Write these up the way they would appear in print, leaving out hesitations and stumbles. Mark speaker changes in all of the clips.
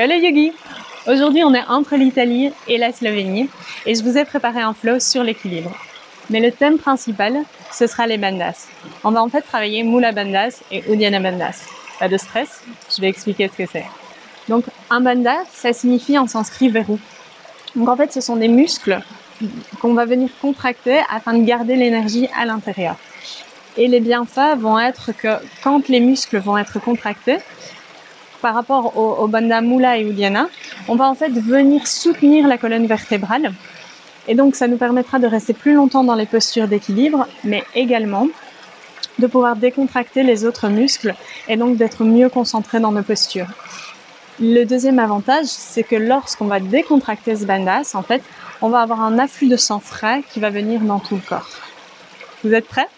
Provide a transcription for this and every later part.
Speaker 1: Hello Yogi! Aujourd'hui, on est entre l'Italie et la Slovénie et je vous ai préparé un flow sur l'équilibre. Mais le thème principal, ce sera les bandhas. On va en fait travailler Mula Bandhas et Uddiyana Bandhas. Pas de stress, je vais expliquer ce que c'est. Donc, un bandha, ça signifie en sanskrit verrou. Donc en fait, ce sont des muscles qu'on va venir contracter afin de garder l'énergie à l'intérieur. Et les bienfaits vont être que quand les muscles vont être contractés, par rapport au bandha Mula et Uddiyana, on va en fait venir soutenir la colonne vertébrale. Et donc, ça nous permettra de rester plus longtemps dans les postures d'équilibre, mais également de pouvoir décontracter les autres muscles et donc d'être mieux concentré dans nos postures. Le deuxième avantage, c'est que lorsqu'on va décontracter ce bandhas, en fait, on va avoir un afflux de sang frais qui va venir dans tout le corps. Vous êtes prêts?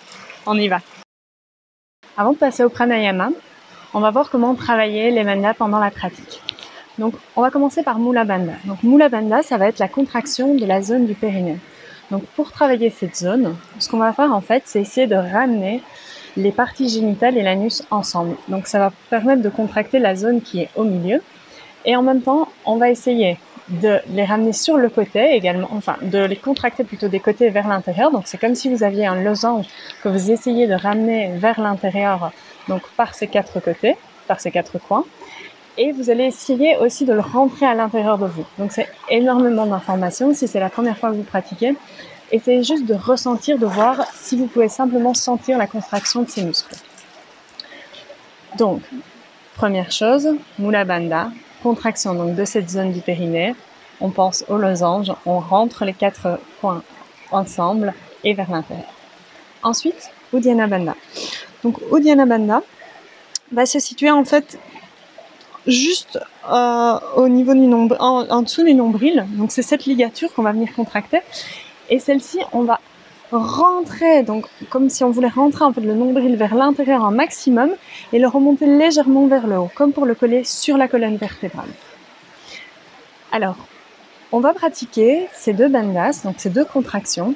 Speaker 1: On y va. Avant de passer au pranayama, on va voir comment travailler les bandhas pendant la pratique. Donc, on va commencer par Mula Bandha. Donc, Mula Bandha, ça va être la contraction de la zone du périnée. Donc, pour travailler cette zone, ce qu'on va faire, en fait, c'est essayer de ramener les parties génitales et l'anus ensemble. Donc, ça va permettre de contracter la zone qui est au milieu. Et en même temps, on va essayer de les ramener sur le côté également, enfin, de les contracter plutôt des côtés vers l'intérieur. Donc, c'est comme si vous aviez un losange que vous essayez de ramener vers l'intérieur, donc par ces quatre côtés, par ces quatre coins. Et vous allez essayer aussi de le rentrer à l'intérieur de vous. Donc, c'est énormément d'informations. Si c'est la première fois que vous pratiquez, essayez juste de ressentir, de voir si vous pouvez simplement sentir la contraction de ces muscles. Donc, première chose, Mula Bandha, contraction donc de cette zone du périnée. On pense au losange, on rentre les quatre points ensemble et vers l'intérieur. Ensuite, Uddiyana Bandha. Donc, Uddiyana Bandha va se situer en fait juste au niveau du nombril, en dessous du nombril. Donc, c'est cette ligature qu'on va venir contracter. Et celle-ci, on va rentrer, donc comme si on voulait rentrer en fait le nombril vers l'intérieur un maximum et le remonter légèrement vers le haut, comme pour le coller sur la colonne vertébrale. Alors, on va pratiquer ces deux bandhas, donc ces deux contractions,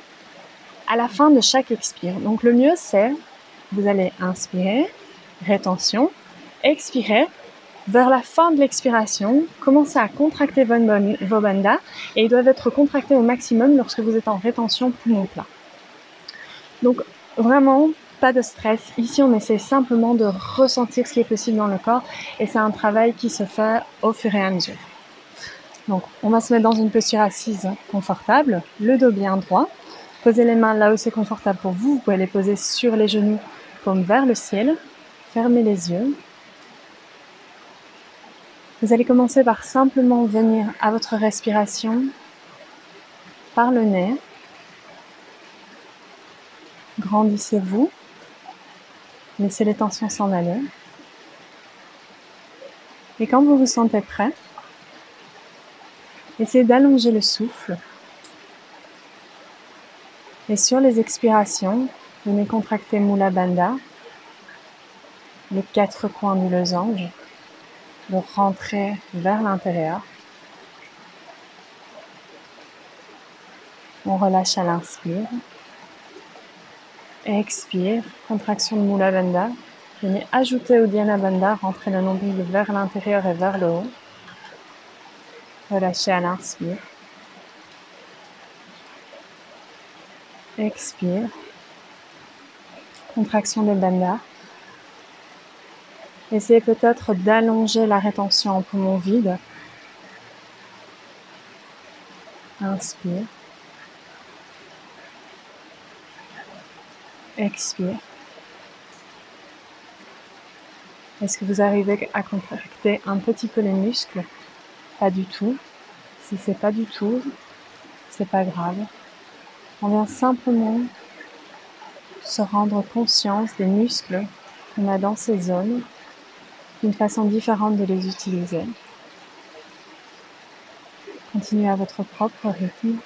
Speaker 1: à la fin de chaque expire. Donc le mieux c'est, vous allez inspirer, rétention, expirer. Vers la fin de l'expiration, commencez à contracter vos bandhas et ils doivent être contractés au maximum lorsque vous êtes en rétention poumon plat. Donc vraiment, pas de stress. Ici, on essaie simplement de ressentir ce qui est possible dans le corps et c'est un travail qui se fait au fur et à mesure. Donc, on va se mettre dans une posture assise confortable, le dos bien droit. Posez les mains là où c'est confortable pour vous. Vous pouvez les poser sur les genoux, paume vers le ciel. Fermez les yeux. Vous allez commencer par simplement venir à votre respiration par le nez. Grandissez-vous. Laissez les tensions s'en aller. Et quand vous vous sentez prêt, essayez d'allonger le souffle. Et sur les expirations, venez contracter Mula Bandha, les quatre coins du losange, de rentrer vers l'intérieur. On relâche à l'inspire. Et expire, contraction de Mula Bandha. Venez ajouter Uddiyana Bandha, rentrer le nombril vers l'intérieur et vers le haut. Relâchez à l'inspire. Expire. Contraction des bandhas. Essayez peut-être d'allonger la rétention en poumon vide. Inspire. Expire. Est-ce que vous arrivez à contracter un petit peu les muscles? Pas du tout. Si c'est pas du tout, c'est pas grave. On vient simplement se rendre conscience des muscles qu'on a dans ces zones, d'une façon différente de les utiliser. Continuez à votre propre rythme.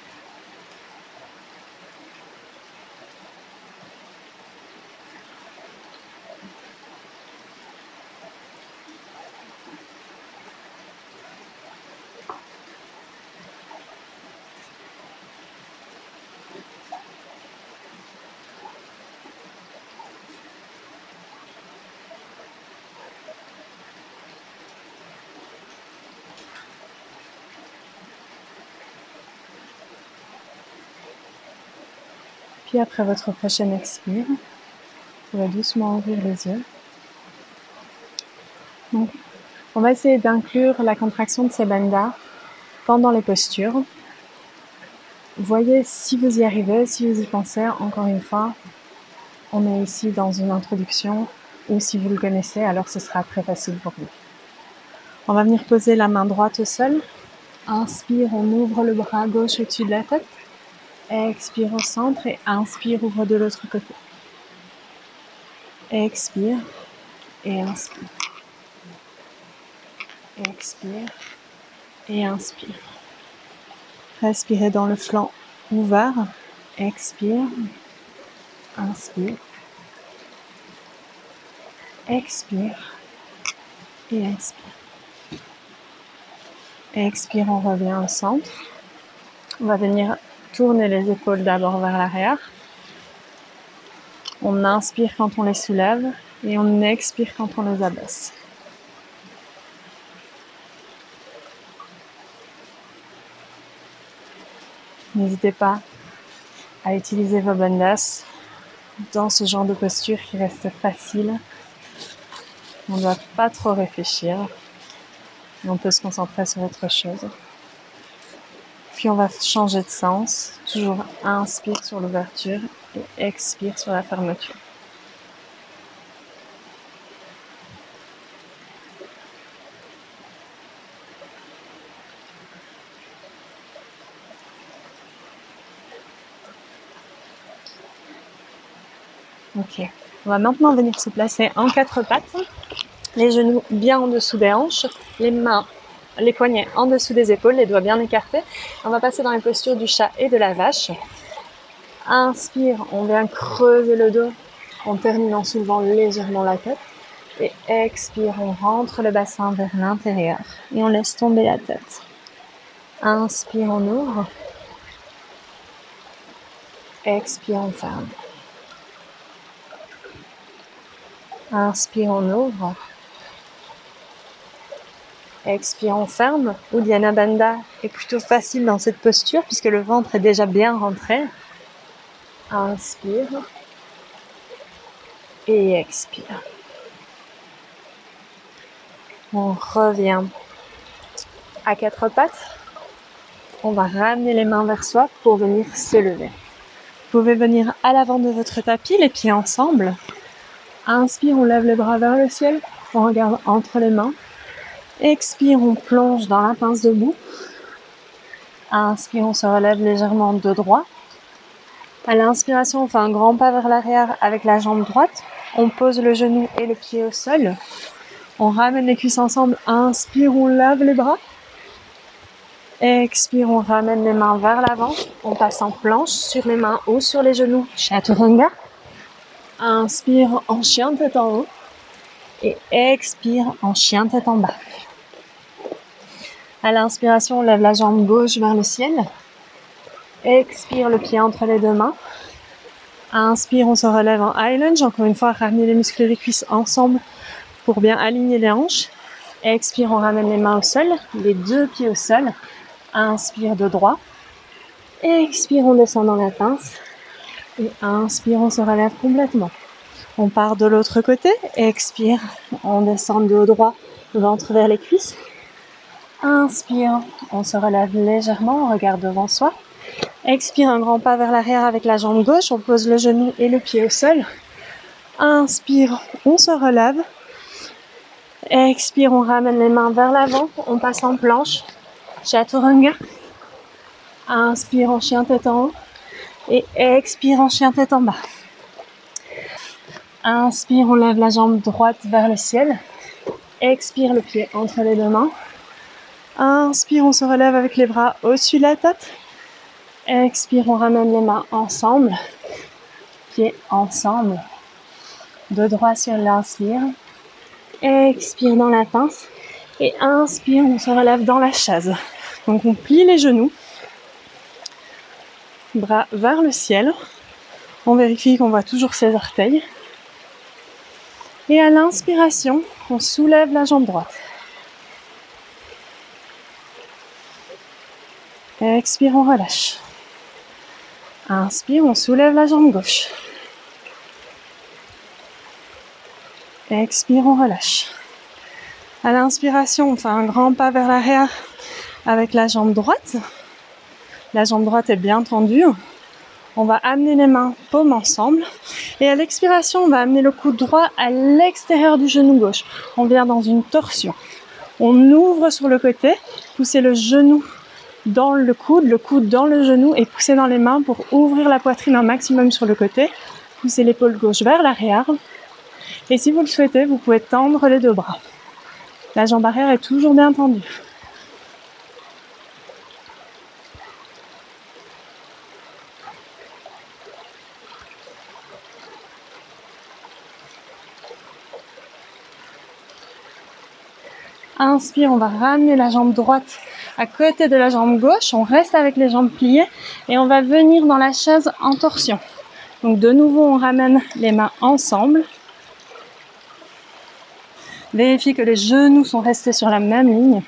Speaker 1: Puis après votre prochaine expire, vous pouvez doucement ouvrir les yeux. Donc, on va essayer d'inclure la contraction de ces bandhas pendant les postures. Voyez si vous y arrivez, si vous y pensez. Encore une fois, on est ici dans une introduction, ou si vous le connaissez, alors ce sera très facile pour vous. On va venir poser la main droite au sol. Inspire, on ouvre le bras gauche au-dessus de la tête. Expire au centre et inspire, ouvre de l'autre côté. Expire et inspire. Expire et inspire. Respirez dans le flanc ouvert. Expire, inspire. Expire et inspire. Expire, on revient au centre. On va venir tourner les épaules d'abord vers l'arrière. On inspire quand on les soulève et on expire quand on les abaisse. N'hésitez pas à utiliser vos bandhas dans ce genre de posture qui reste facile. On ne doit pas trop réfléchir. Et on peut se concentrer sur autre chose. Puis on va changer de sens. Toujours inspire sur l'ouverture et expire sur la fermeture. Ok. On va maintenant venir se placer en 4 pattes. Les genoux bien en dessous des hanches. Les mains, les poignets en dessous des épaules. Les doigts bien écartés. On va passer dans les postures du chat et de la vache. Inspire, on vient creuser le dos. On termine en soulevant légèrement la tête. Et expire, on rentre le bassin vers l'intérieur. Et on laisse tomber la tête. Inspire, on ouvre. Expire, on ferme. Inspire, on ouvre. Expire, on ferme. Uddiyana Bandha est plutôt facile dans cette posture puisque le ventre est déjà bien rentré. Inspire. Et expire. On revient à 4 pattes. On va ramener les mains vers soi pour venir se lever. Vous pouvez venir à l'avant de votre tapis, les pieds ensemble. Inspire, on lève les bras vers le ciel. On regarde entre les mains. Expire, on plonge dans la pince debout. Inspire, on se relève légèrement de droit. À l'inspiration, on fait un grand pas vers l'arrière avec la jambe droite. On pose le genou et le pied au sol. On ramène les cuisses ensemble. Inspire, on lève les bras. Expire, on ramène les mains vers l'avant. On passe en planche sur les mains ou sur les genoux. Chaturanga. Inspire en chien tête en haut. Et expire en chien tête en bas. À l'inspiration, on lève la jambe gauche vers le ciel. Expire, le pied entre les deux mains. Inspire, on se relève en high lunge. Encore une fois, ramener les muscles des cuisses ensemble pour bien aligner les hanches. Expire, on ramène les mains au sol, les deux pieds au sol. Inspire de droit. Expire, on descend dans la pince. Et inspire, on se relève complètement. On part de l'autre côté. Expire, on descend de droit, ventre vers les cuisses. Inspire, on se relève légèrement, on regarde devant soi. Expire, un grand pas vers l'arrière avec la jambe gauche. On pose le genou et le pied au sol. Inspire, on se relève. Expire, on ramène les mains vers l'avant. On passe en planche. Chaturanga. Inspire en chien tête en haut. Et expire en chien tête en bas. Inspire, on lève la jambe droite vers le ciel. Expire, le pied entre les deux mains. Inspire, on se relève avec les bras au-dessus de la tête. Expire, on ramène les mains ensemble. Pieds ensemble. De droit sur l'inspire. Expire dans la pince. Et inspire, on se relève dans la chaise. Donc on plie les genoux. Bras vers le ciel. On vérifie qu'on voit toujours ses orteils. Et à l'inspiration, on soulève la jambe droite. Expire, on relâche. Inspire, on soulève la jambe gauche. Expire, on relâche. À l'inspiration, on fait un grand pas vers l'arrière avec la jambe droite. La jambe droite est bien tendue. On va amener les mains paumes ensemble. Et à l'expiration, on va amener le coude droit à l'extérieur du genou gauche. On vient dans une torsion. On ouvre sur le côté, poussez le genou dans le coude dans le genou et poussez dans les mains pour ouvrir la poitrine un maximum sur le côté. Poussez l'épaule gauche vers l'arrière. Et si vous le souhaitez, vous pouvez tendre les deux bras. La jambe arrière est toujours bien tendue. Inspire, on va ramener la jambe droite à côté de la jambe gauche. On reste avec les jambes pliées et on va venir dans la chaise en torsion. Donc de nouveau, on ramène les mains ensemble. Vérifiez que les genoux sont restés sur la même ligne.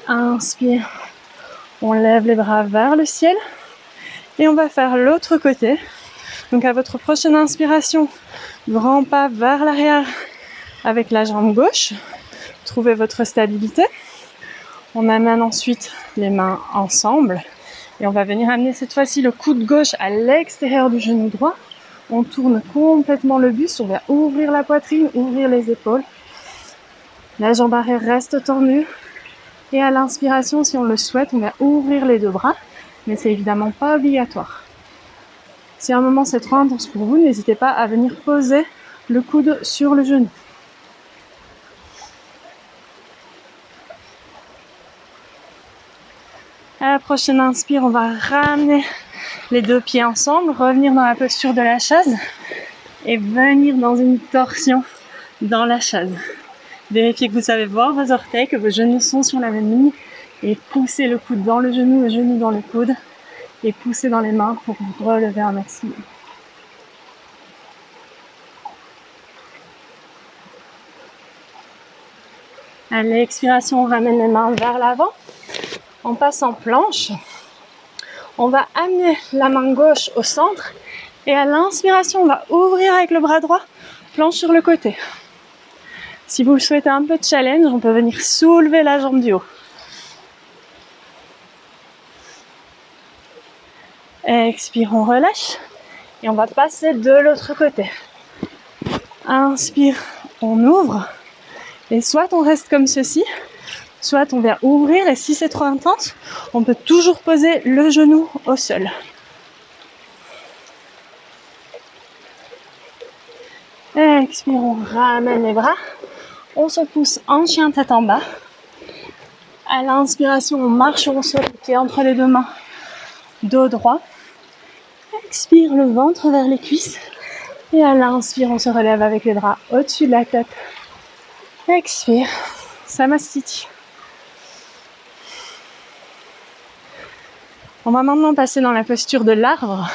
Speaker 1: Inspire, on lève les bras vers le ciel et on va faire l'autre côté. Donc à votre prochaine inspiration, grand pas vers l'arrière avec la jambe gauche. Trouvez votre stabilité. On amène ensuite les mains ensemble et on va venir amener cette fois-ci le coude gauche à l'extérieur du genou droit. On tourne complètement le buste, on va ouvrir la poitrine, ouvrir les épaules. La jambe arrière reste tendue. Et à l'inspiration, si on le souhaite, on va ouvrir les deux bras, mais c'est évidemment pas obligatoire. Si à un moment c'est trop intense pour vous, n'hésitez pas à venir poser le coude sur le genou. À la prochaine inspire, on va ramener les deux pieds ensemble, revenir dans la posture de la chaise et venir dans une torsion dans la chaise. Vérifiez que vous savez voir vos orteils, que vos genoux sont sur la même ligne et poussez le coude dans le genou dans le coude et poussez dans les mains pour vous relever un maximum. À l'expiration, on ramène les mains vers l'avant. On passe en planche. On va amener la main gauche au centre et à l'inspiration, on va ouvrir avec le bras droit, planche sur le côté. Si vous le souhaitez un peu de challenge, on peut venir soulever la jambe du haut. Expire, on relâche et on va passer de l'autre côté. Inspire, on ouvre et soit on reste comme ceci, soit on vient ouvrir et si c'est trop intense, on peut toujours poser le genou au sol. Expire, on ramène les bras, on se pousse en chien tête en bas. À l'inspiration, on marche sur le sol, pied entre les deux mains, dos droit. Expire, le ventre vers les cuisses. Et à l'inspire, on se relève avec les bras au-dessus de la tête. Expire, Samastiti. On va maintenant passer dans la posture de l'arbre.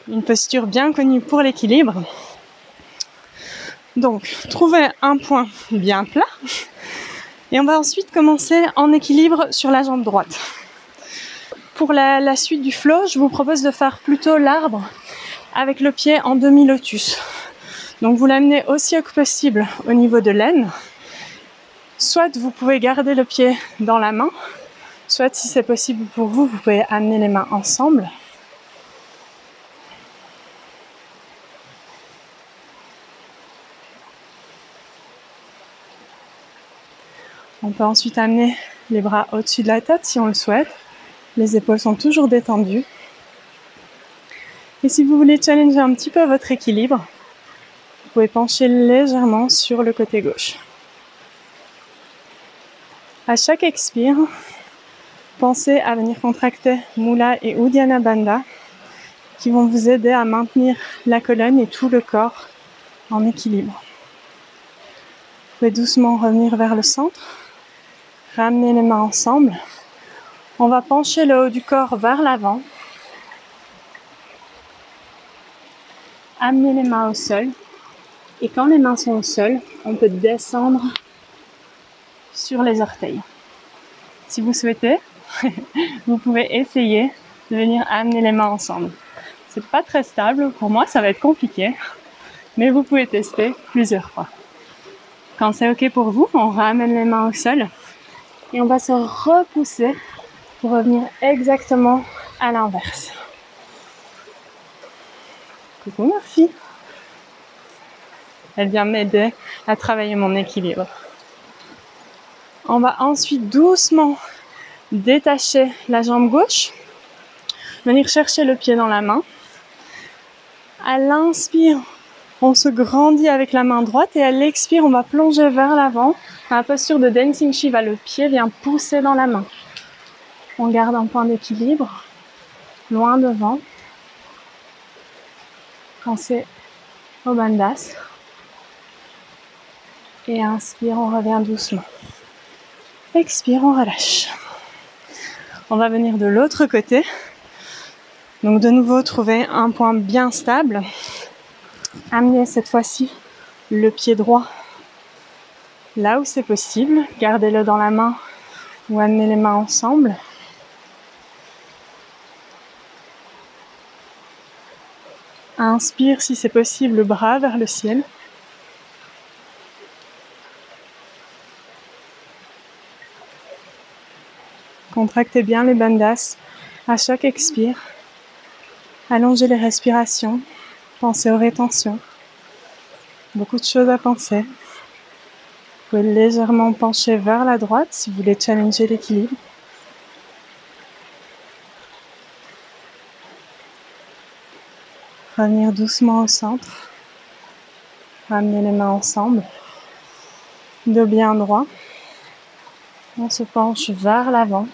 Speaker 1: Une posture bien connue pour l'équilibre. Donc, trouvez un point bien plat. Et on va ensuite commencer en équilibre sur la jambe droite. Pour la suite du flow, je vous propose de faire plutôt l'arbre avec le pied en demi-lotus. Donc vous l'amenez aussi haut que possible au niveau de l'aine. Soit vous pouvez garder le pied dans la main, soit si c'est possible pour vous, vous pouvez amener les mains ensemble. On peut ensuite amener les bras au-dessus de la tête si on le souhaite. Les épaules sont toujours détendues. Et si vous voulez challenger un petit peu votre équilibre, vous pouvez pencher légèrement sur le côté gauche. À chaque expire, pensez à venir contracter Mula et Uddiyana Bandha qui vont vous aider à maintenir la colonne et tout le corps en équilibre. Vous pouvez doucement revenir vers le centre, ramener les mains ensemble. On va pencher le haut du corps vers l'avant. Amener les mains au sol. Et quand les mains sont au sol, on peut descendre sur les orteils. Si vous souhaitez, vous pouvez essayer de venir amener les mains ensemble. C'est pas très stable, pour moi ça va être compliqué, mais vous pouvez tester plusieurs fois. Quand c'est ok pour vous, on ramène les mains au sol et on va se repousser pour revenir exactement à l'inverse. Coucou Murphy. Elle vient m'aider à travailler mon équilibre. On va ensuite doucement détacher la jambe gauche, venir chercher le pied dans la main. À l'inspire, on se grandit avec la main droite et à l'expire, on va plonger vers l'avant. Dans la posture de Dancing Shiva, le pied vient pousser dans la main. On garde un point d'équilibre, loin devant. Pensez au bandhas. Et inspire, on revient doucement. Expire, on relâche. On va venir de l'autre côté. Donc de nouveau, trouver un point bien stable. Amener cette fois-ci le pied droit là où c'est possible. Gardez-le dans la main ou amenez les mains ensemble. Inspire si c'est possible, le bras vers le ciel. Contractez bien les bandhas à chaque expire. Allongez les respirations. Pensez aux rétentions. Beaucoup de choses à penser. Vous pouvez légèrement pencher vers la droite si vous voulez challenger l'équilibre. Revenir doucement au centre. Ramener les mains ensemble. Dos bien droit. On se penche vers l'avant.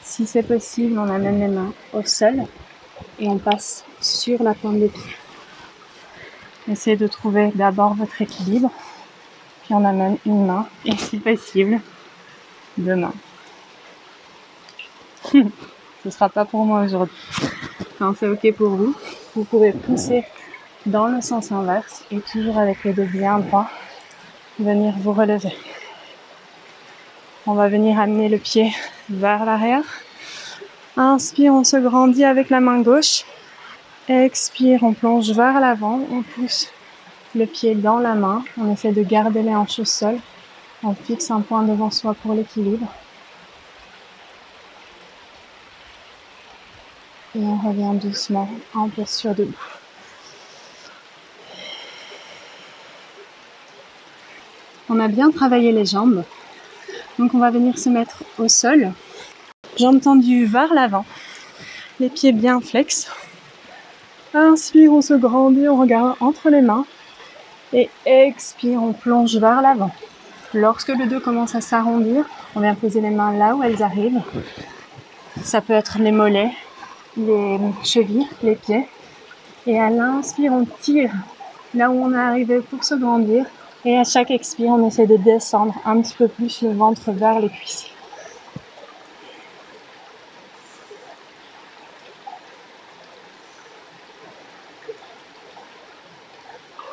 Speaker 1: Si c'est possible, on amène les mains au sol et on passe sur la pointe des pieds. Essayez de trouver d'abord votre équilibre, puis on amène une main et si possible, deux mains. Ce ne sera pas pour moi aujourd'hui. Quand c'est ok pour vous, vous pouvez pousser dans le sens inverse et toujours avec les dos bien droits, venir vous relever. On va venir amener le pied vers l'arrière. Inspire, on se grandit avec la main gauche. Expire, on plonge vers l'avant. On pousse le pied dans la main. On essaie de garder les hanches au sol. On fixe un point devant soi pour l'équilibre. Et on revient doucement en posture debout. On a bien travaillé les jambes. Donc on va venir se mettre au sol. Jambes tendues vers l'avant. Les pieds bien flex. Inspire, on se grandit, on regarde entre les mains. Et expire, on plonge vers l'avant. Lorsque le dos commence à s'arrondir, on vient poser les mains là où elles arrivent. Ça peut être les mollets, les chevilles, les pieds. Et à l'inspire, on tire là où on est arrivé pour se grandir. Et à chaque expire, on essaie de descendre un petit peu plus le ventre vers les cuisses.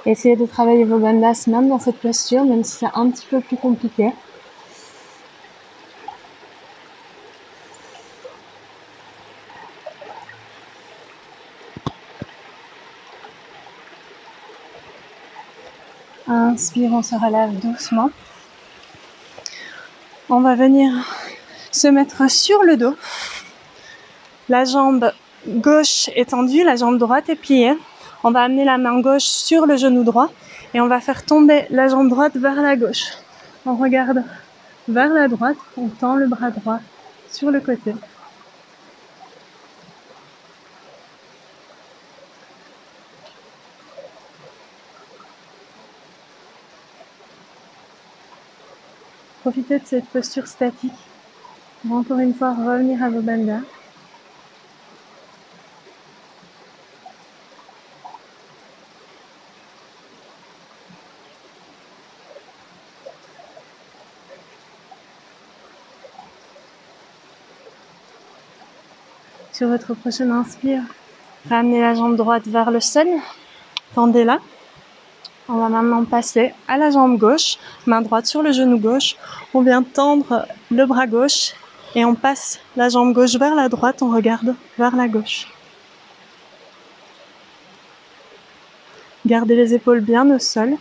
Speaker 1: Essayez de travailler vos bandhas même dans cette posture, même si c'est un petit peu plus compliqué. Inspire, on se relève doucement. On va venir se mettre sur le dos. La jambe gauche est tendue, la jambe droite est pliée. On va amener la main gauche sur le genou droit et on va faire tomber la jambe droite vers la gauche. On regarde vers la droite, on tend le bras droit sur le côté. Profitez de cette posture statique pour encore une fois revenir à vos bandhas. Sur votre prochaine inspire, ramenez la jambe droite vers le sol, tendez-la. On va maintenant passer à la jambe gauche, main droite sur le genou gauche. On vient tendre le bras gauche Et on passe la jambe gauche vers la droite, on regarde vers la gauche. Gardez les épaules bien au sol.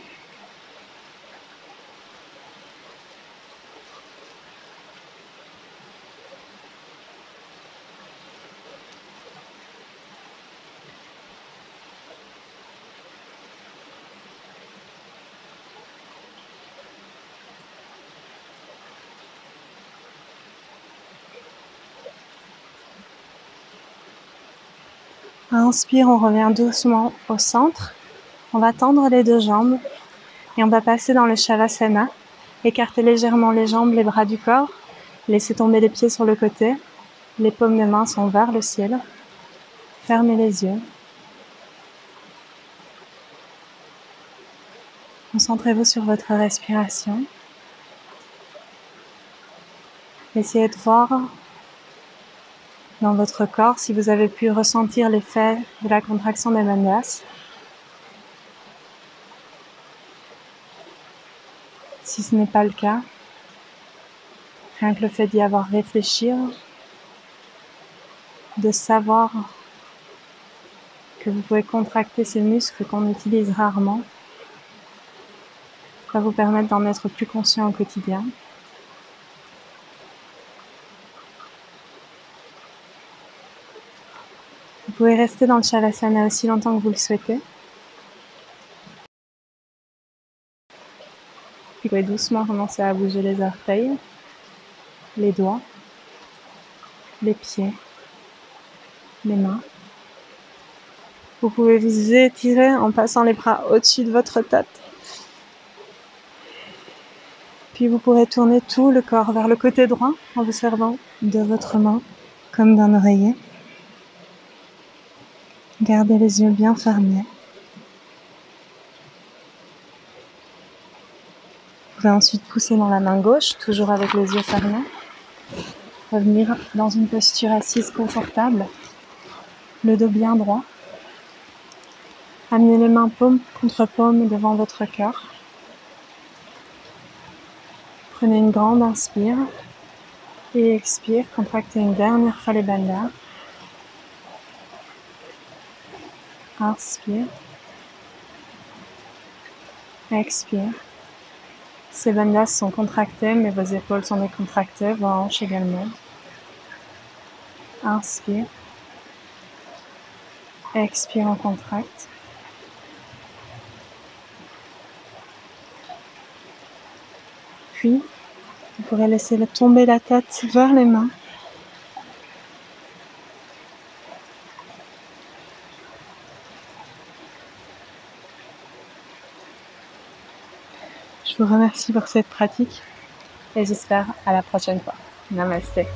Speaker 1: Inspire, on revient doucement au centre. On va tendre les deux jambes et on va passer dans le Shavasana. Écartez légèrement les jambes, les bras du corps. Laissez tomber les pieds sur le côté. Les paumes de main sont vers le ciel. Fermez les yeux. Concentrez-vous sur votre respiration. Essayez de voir dans votre corps si vous avez pu ressentir l'effet de la contraction des bandhas. Si ce n'est pas le cas, rien que le fait d'y avoir réfléchi, de savoir que vous pouvez contracter ces muscles qu'on utilise rarement, va vous permettre d'en être plus conscient au quotidien. Vous pouvez rester dans le Shavasana aussi longtemps que vous le souhaitez. Vous pouvez doucement commencer à bouger les orteils, les doigts, les pieds, les mains. Vous pouvez vous étirer en passant les bras au-dessus de votre tête. Puis vous pourrez tourner tout le corps vers le côté droit en vous servant de votre main comme d'un oreiller. Gardez les yeux bien fermés. Vous pouvez ensuite pousser dans la main gauche, toujours avec les yeux fermés. Revenir dans une posture assise confortable, le dos bien droit. Amenez les mains paume contre paume devant votre cœur. Prenez une grande inspire et expire. Contractez une dernière fois les bandhas. Inspire. Expire. Ces bandhas sont contractés, mais vos épaules sont décontractées, vos hanches également. Inspire. Expire, on contracte. Puis, vous pourrez laisser tomber la tête vers les mains. Je vous remercie pour cette pratique et j'espère à la prochaine fois. Namasté.